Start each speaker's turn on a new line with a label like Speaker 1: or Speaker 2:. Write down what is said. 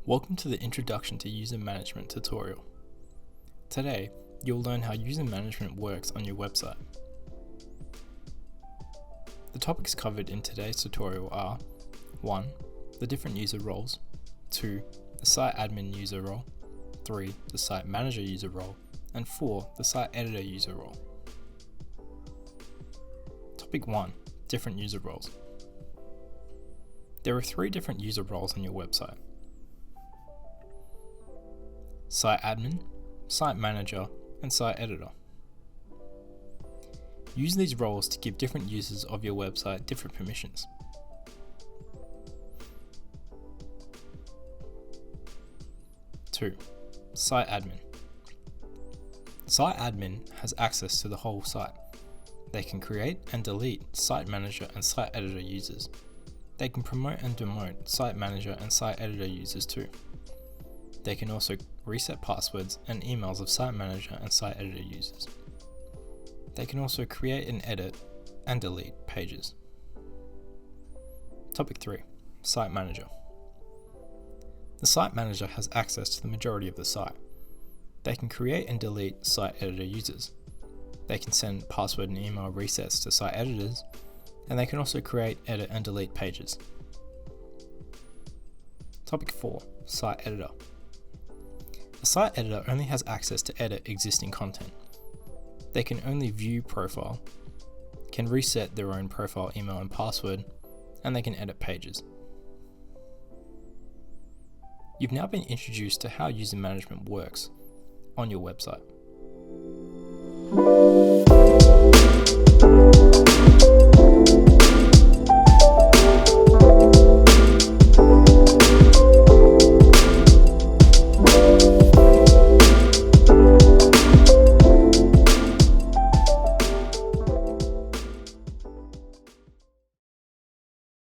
Speaker 1: Welcome to the Introduction to User Management tutorial. Today, you'll learn how user management works on your website. The topics covered in today's tutorial are 1. The different user roles, 2. The site admin user role, 3. The site manager user role, and 4. The site editor user role. Topic 1. Different user roles. There are 3 different user roles on your website: site admin, site manager, and site editor. Use these roles to give different users of your website different permissions. Two, site admin. Site admin has access to the whole site. They can create and delete site manager and site editor users. They can promote and demote site manager and site editor users too. They can also reset passwords and emails of site manager and site editor users. They can also create and edit and delete pages. Topic 3. Site manager. The site manager has access to the majority of the site. They can create and delete site editor users. They can send password and email resets to site editors, and they can also create, edit, and delete pages. Topic 4. Site editor. A site editor only has access to edit existing content. They can only view profile, can reset their own profile email and password, and they can edit pages. You've now been introduced to how user management works on your website.